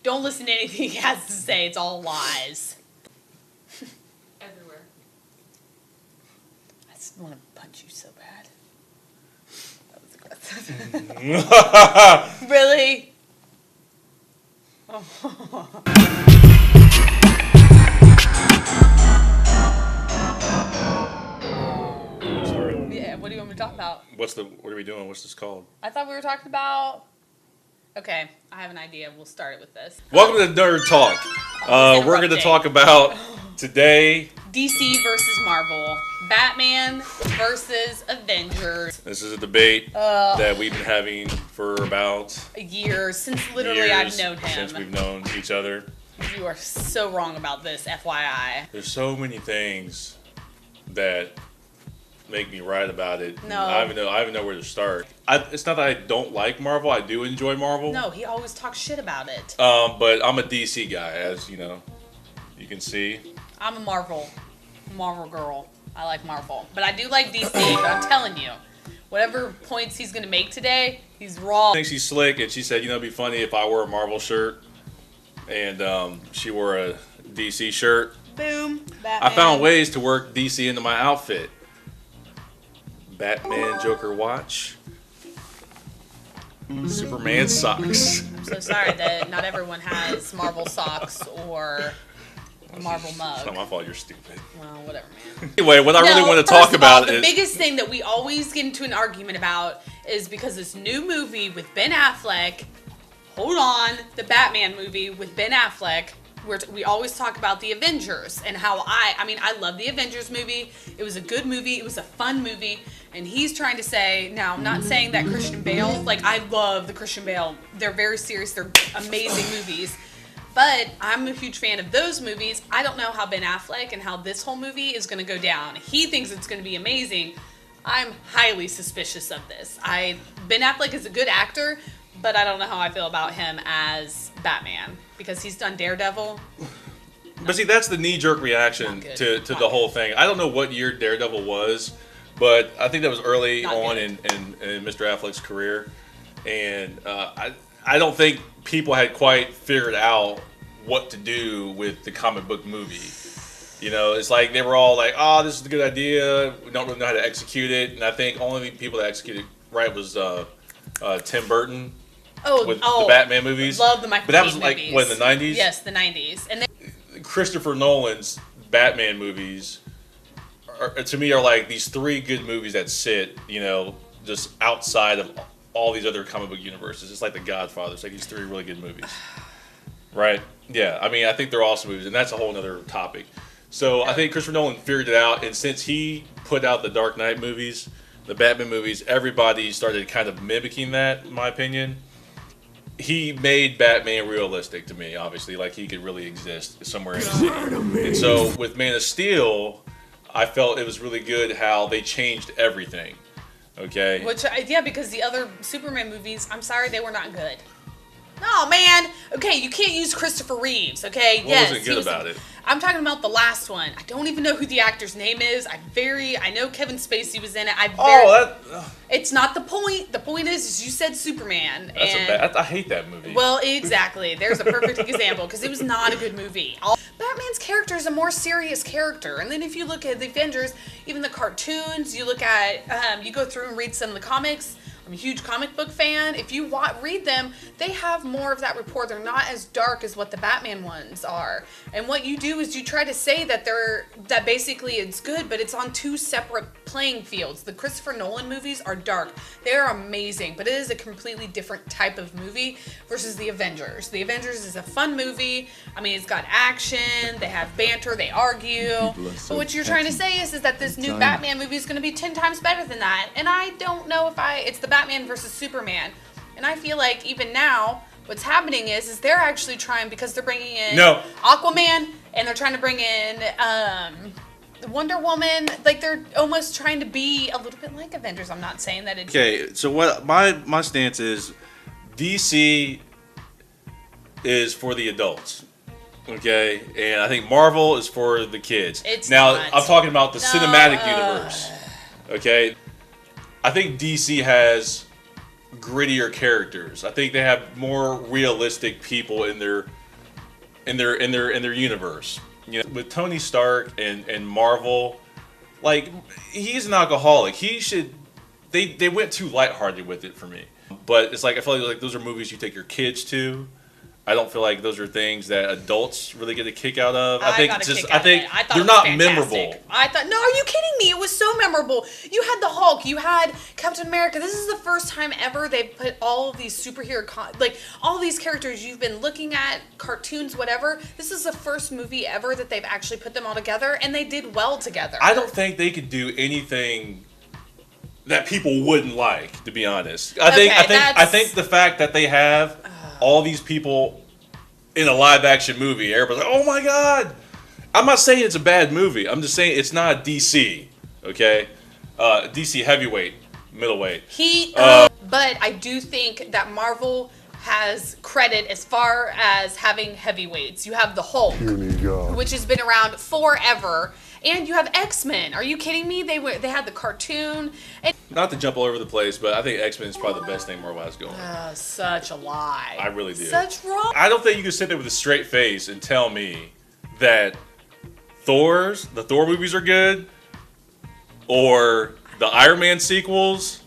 Don't listen to anything he has to say. It's all lies. Everywhere. I just want to punch you so bad. That was aggressive. Really? Sorry. Yeah, what do you want me to talk about? What are we doing? What's this called? I thought we were talking about... Okay, I have an idea. We'll start it with this. Welcome to Nerd Talk. We're going to talk about today... DC versus Marvel. Batman versus Avengers. This is a debate that we've been having for about... Years, since literally I've known him. Since we've known each other. You are so wrong about this, FYI. There's so many things that make me right about it. No. I don't even know where to start. It's not that I don't like Marvel. I do enjoy Marvel. No, he always talks shit about it. But I'm a DC guy, as you know. You can see. I'm a Marvel girl. I like Marvel. But I do like DC, but I'm telling you, whatever points he's going to make today, he's wrong. I think she's slick, and she said, it'd be funny if I wore a Marvel shirt, and she wore a DC shirt. Boom. Batman. I found ways to work DC into my outfit. Batman Joker watch. Superman socks. I'm so sorry that not everyone has Marvel socks or a Marvel mug. It's not my fault, you're stupid. Well, whatever, man. Anyway, what I really want to talk about the is... biggest thing that we always get into an argument about is because this new movie with Ben Affleck, the Batman movie with Ben Affleck, where we always talk about the Avengers and how I love the Avengers movie. It was a good movie. It was a fun movie. And he's trying to say, now I'm not saying that Christian Bale, I love the Christian Bale. They're very serious. They're amazing movies. But I'm a huge fan of those movies. I don't know how Ben Affleck and how this whole movie is going to go down. He thinks it's going to be amazing. I'm highly suspicious of this. Ben Affleck is a good actor, but I don't know how I feel about him as Batman because he's done Daredevil. But see, that's the knee-jerk reaction to the whole thing. I don't know what year Daredevil was, but I think that was early on in Mr. Affleck's career. And I don't think people had quite figured out what to do with the comic book movie. It's like they were all like, oh, this is a good idea. We don't really know how to execute it. And I think only the people that executed it right was Tim Burton with the Batman movies. Love the Michael But that Keaton was movies. what, in the 90s? Yes, the 90s. And Christopher Nolan's Batman movies, to me, are like these three good movies that sit, just outside of all these other comic book universes. It's like The Godfather. It's like these three really good movies. Right? Yeah. I think they're awesome movies, and that's a whole other topic. So I think Christopher Nolan figured it out, and since he put out the Dark Knight movies, the Batman movies, everybody started kind of mimicking that, in my opinion. He made Batman realistic to me, obviously, like he could really exist somewhere in the city. And so with Man of Steel, I felt it was really good how they changed everything. Okay? Because the other Superman movies, I'm sorry, they were not good. No, man. Okay, you can't use Christopher Reeves, okay? What wasn't good about it? I'm talking about the last one. I don't even know who the actor's name is. I know Kevin Spacey was in it. It's not the point. The point is you said Superman. I hate that movie. Well, exactly. There's a perfect example because it was not a good movie. Batman's character is a more serious character. And then if you look at the Avengers, even the cartoons, you look at, you go through and read some of the comics. I'm a huge comic book fan. If you read them, they have more of that rapport. They're not as dark as what the Batman ones are. And what you do is you try to say that basically it's good, but it's on two separate playing fields. The Christopher Nolan movies are dark. They're amazing, but it is a completely different type of movie versus the Avengers. The Avengers is a fun movie. It's got action. They have banter. They argue. But what you're trying to say is that this new Batman movie is going to be 10 times better than that. And I don't know if it's the Batman versus Superman. And I feel like even now, what's happening is they're actually trying, because they're bringing in Aquaman, and they're trying to bring in Wonder Woman. Like, they're almost trying to be a little bit like Avengers. I'm not saying that it's... Okay, so what my stance is, DC is for the adults. Okay? And I think Marvel is for the kids. I'm talking about the cinematic universe. Okay? I think DC has grittier characters. I think they have more realistic people in their universe. You know, with Tony Stark and Marvel, like, he's an alcoholic. He should. They went too lighthearted with it for me. But it's like, I feel like those are movies you take your kids to. I don't feel like those are things that adults really get a kick out of. I think they're not memorable. I thought, no, are you kidding me? It was so memorable. You had the Hulk, you had Captain America. This is the first time ever they've put all of these superhero, like all these characters you've been looking at, cartoons, whatever. This is the first movie ever that they've actually put them all together, and they did well together. I don't think they could do anything that people wouldn't like, to be honest. I think the fact that they have all these people in a live action movie, everybody's like, oh my god. I'm not saying it's a bad movie. I'm just saying it's not DC. Okay? DC heavyweight, middleweight. But I do think that Marvel has credit as far as having heavyweights. You have the Hulk, which has been around forever. And you have X-Men. Are you kidding me? They had the cartoon. Not to jump all over the place, but I think X-Men is probably the best thing Marvel has going. Such a lie. I really do. Such wrong. I don't think you can sit there with a straight face and tell me that the Thor movies are good, or the Iron Man sequels,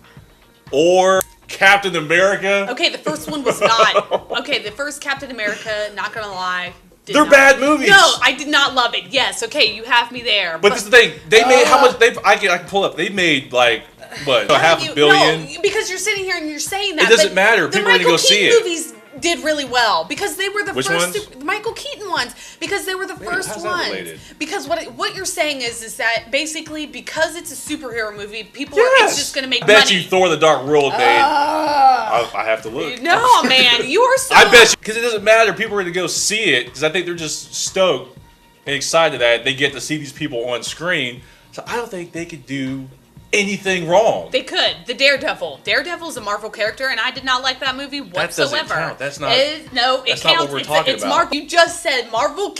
or Captain America. Okay, the first one was not. Okay, the first Captain America, not gonna lie. They're bad movies. No, I did not love it. Yes, okay, you have me there. But this is the thing. They made how much? I can pull up. They made like what? $500 million. No, because you're sitting here and you're saying that. It doesn't matter. People are going to go see it. Movies did really well because they were the Which first ones? Michael Keaton ones, because they were the first how's ones. that related? Because what you're saying is that basically because it's a superhero movie, people are it's just going to make money. I bet you Thor: The Dark World made. I have to look. No, man, you are so. I bet you, because it doesn't matter. People are going to go see it because I think they're just stoked and excited that they get to see these people on screen. So I don't think they could do anything wrong. They could. The Daredevil. Daredevil is a Marvel character, and I did not like that movie whatsoever. That doesn't count. That's not. No, it that's counts. Not what we're talking it's about. Marvel. You just said Marvel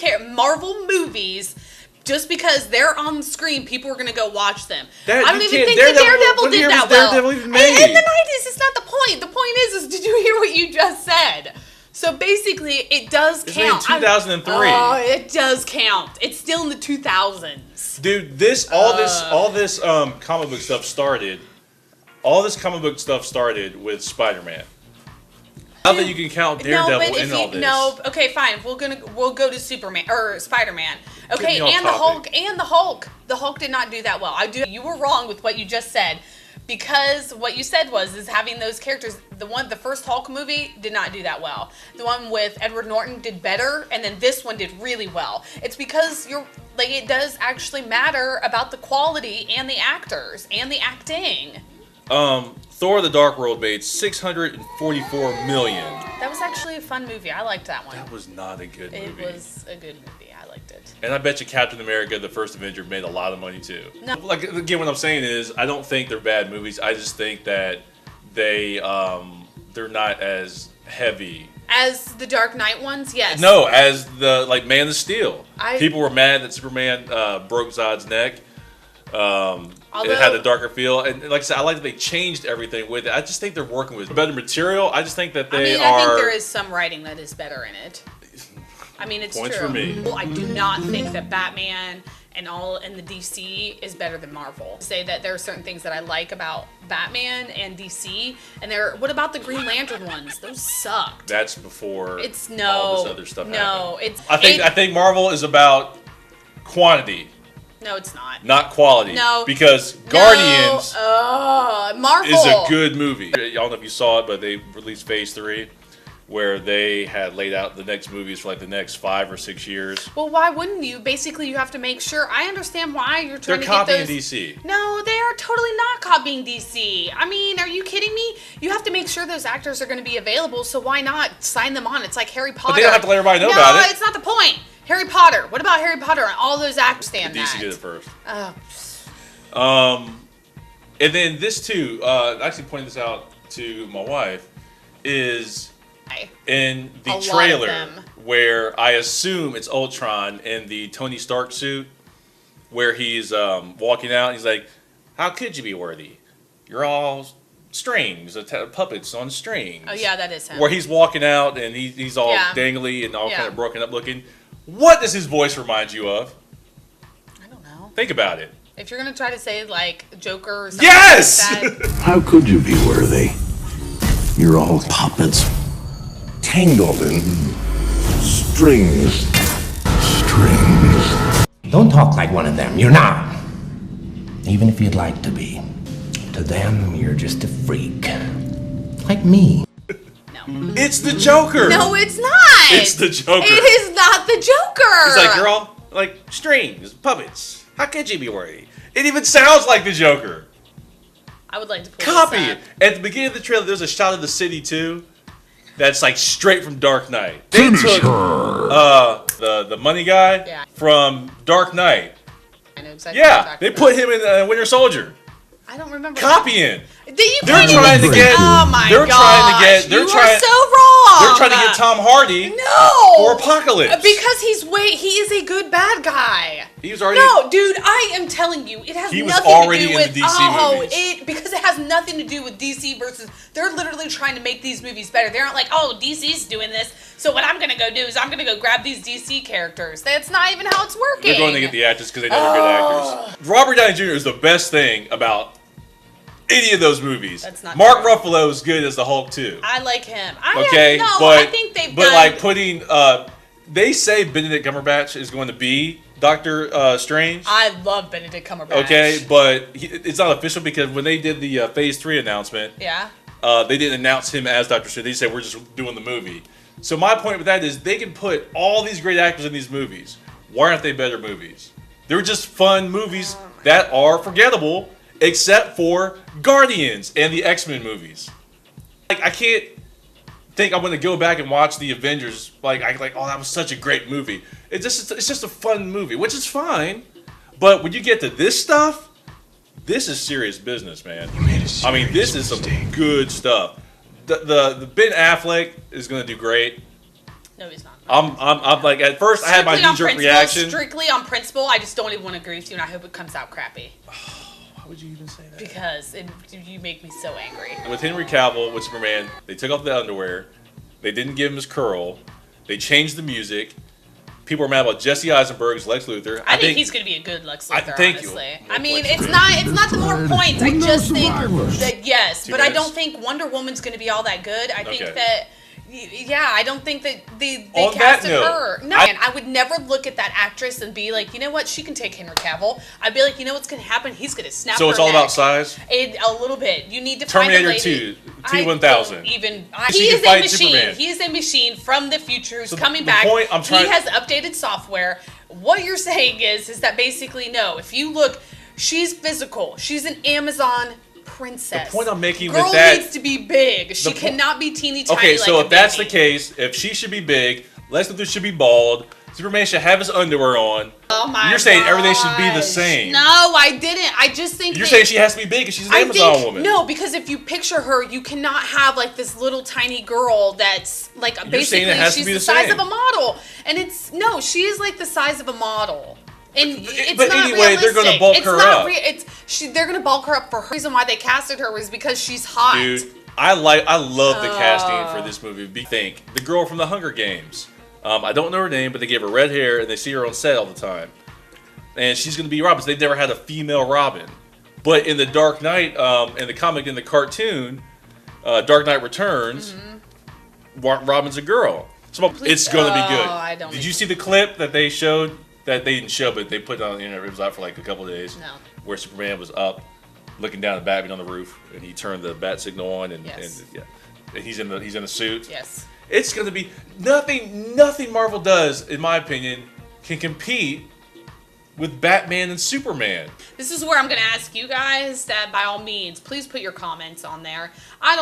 movies. Just because they're on the screen, people are going to go watch them. I don't even think the Daredevil did that well. Daredevil even made? In the 90s, it's not the point. The point is did you hear what you just said? So basically, it does count. It's in 2003. It does count. It's still in the 2000s. Dude, all this comic book stuff started. All this comic book stuff started with Spider-Man. Now that you can count Daredevil in all this. No, okay, fine. We'll go to Superman or Spider-Man. Okay, and the Hulk. The Hulk did not do that well. You were wrong with what you just said. Because what you said is having those characters. The first Hulk movie did not do that well. The one with Edward Norton did better, and then this one did really well. It's because it does actually matter about the quality and the actors and the acting. Thor: The Dark World made $644 million. That was actually a fun movie. I liked that one. That was not a good movie. It was a good movie. I liked it. And I bet you Captain America: The First Avenger made a lot of money too. No. Like, again, what I'm saying is, I don't think they're bad movies. I just think that they're not as heavy as the Dark Knight ones. Yes. No, as the Man of Steel. People were mad that Superman broke Zod's neck. It had a darker feel, and like I said, I like that they changed everything with it. I just think they're working with better material. I just think that I think there is some writing that is better in it. I mean, it's Points true. for me. Well, I do not think that Batman and the DC is better than Marvel. Say that there are certain things that I like about Batman and DC, and what about the Green Lantern ones? Those sucked. That's before all this other stuff happened. I think Marvel is about quantity. No, it's not. Not quality. No. Because Guardians Marvel is a good movie. I don't know if you saw it, but they released Phase 3, where they had laid out the next movies for like the next 5 or 6 years. Well, why wouldn't you? Basically, you have to make sure. I understand why you're trying to get those. They're copying DC. No, they are totally not copying DC. I mean, are you kidding me? You have to make sure those actors are going to be available, so why not sign them on? It's like Harry Potter. But they don't have to let everybody know about it. No, it's not the point. Harry Potter. What about Harry Potter and all those actors stand that? DC did it first. Oh. And then this too, I actually pointed this out to my wife, is in the trailer where I assume it's Ultron in the Tony Stark suit, where he's walking out and he's like, "How could you be worthy? You're all strings, puppets on strings. Oh yeah, that is him. Where he's walking out and he's all dangly and all kind of broken up looking. What does his voice remind you of? I don't know. Think about it. If you're gonna try to say like Joker or something yes! like that. How could you be worthy? You're all puppets, tangled in strings. Don't talk like one of them. You're not. Even if you'd like to be. To them, you're just a freak. Like me. No. It's the Joker. No, it's not. It's the Joker. It is not the Joker. He's like, you're all like strings, puppets. How could you be worthy? It even sounds like the Joker. I would like to pull Copy this it. up. At the beginning of the trailer, there's a shot of the city too. That's like straight from Dark Knight. They took the money guy from Dark Knight. I know exactly what you're talking They about. put him in Winter Soldier. I don't remember. Copying. They're trying to get. Oh my They're trying to get. They're you trying. are so wrong. They're trying to get Tom Hardy. No. For Apocalypse. Because he is a good bad guy. He was already. No, dude, I am telling you, it has He was nothing already to do in with the DC movies. because it has nothing to do with DC versus. They're literally trying to make these movies better. They aren't like, oh, DC's doing this, so what I'm gonna go do is I'm gonna go grab these DC characters. That's not even how it's working. They're going to get the actors because they know they're good actors. Robert Downey Jr. is the best thing about any of those movies. That's not Mark true. Ruffalo is good as the Hulk too. I like him. I think they've but done. like putting they say Benedict Cumberbatch is going to be Doctor Strange. I love Benedict Cumberbatch. Okay, but it's not official because when they did the Phase 3 announcement, they didn't announce him as Doctor Strange. They said we're just doing the movie. So my point with that is they can put all these great actors in these movies. Why aren't they better movies? They're just fun movies that are forgettable, except for Guardians and the X-Men movies. Like I can't think I'm going to go back and watch the Avengers. Oh, that was such a great movie. It's just a fun movie, which is fine. But when you get to this stuff, this is serious business, man. I mean, this is some good stuff. The Ben Affleck is going to do great. No, he's not. I'm like, at first I had my knee-jerk reaction. Strictly on principle, I just don't even want to agree with you, and I hope it comes out crappy. Why would you even say that? Because you make me so angry. With Henry Cavill, with Superman, they took off the underwear. They didn't give him his curl. They changed the music. People are mad about Jesse Eisenberg's Lex Luthor. I think he's going to be a good Lex Luthor, honestly. You. I mean, it's not the more points. I just think that, yes. But I don't think Wonder Woman's going to be all that good. I think that... Yeah, I don't think that they casted her. No, I would never look at that actress and be like, you know what, she can take Henry Cavill. I'd be like, you know what's going to happen? He's going to snap her So it's all about size? A little bit. You need to Terminator find a lady. 2, T-1000. He She is can a fight machine. Superman. He is a machine from the future who's So coming the back. point He has updated software. What you're saying is that basically, no, if you look, she's physical. She's an Amazon princess. The point I'm making Girl with that needs to be big. She cannot be teeny tiny. Okay, so like if that's the case, if she should be big, Lex Luthor should be bald, Superman should have his underwear on. Oh my! You're saying everything should be the same. No, I didn't. I just think you're saying she has to be big because she's an Amazon woman. No, because if you picture her, you cannot have like this little tiny girl that's like basically she's the size of a model, and she is like the size of a model. And it's but not anyway, realistic. they're going to bulk her up. They're going to bulk her up for her. The reason why they casted her was because she's hot. Dude, I love the casting for this movie. Think the girl from the Hunger Games. I don't know her name, but they gave her red hair and they see her on set all the time. And she's going to be Robin. They've never had a female Robin. But in the Dark Knight, in the comic, in the cartoon, Dark Knight Returns, Robin's a girl. So it's going to be good. Did you see the clip that they showed? That they didn't show, but they put it on the internet. It was out for like a couple of days. No. Where Superman was up, looking down at Batman on the roof, and he turned the bat signal on, and he's in the suit. Yes. It's gonna be nothing Marvel does, in my opinion, can compete with Batman and Superman. This is where I'm going to ask you guys that by all means, please put your comments on there. I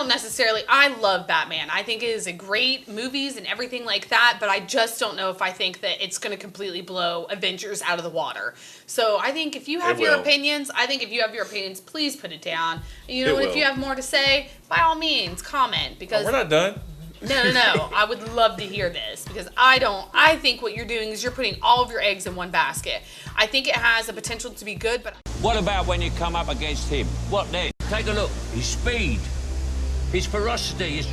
love Batman. I think it is a great movies and everything like that, but I just don't know if I think that it's going to completely blow Avengers out of the water. So I think if you have your opinions, please put it down. And if you have more to say, by all means, comment. Because we're not done. No. I would love to hear this because I think what you're doing is you're putting all of your eggs in one basket. I think it has the potential to be good, but... What about when you come up against him? What then? Take a look. His speed, His ferocity is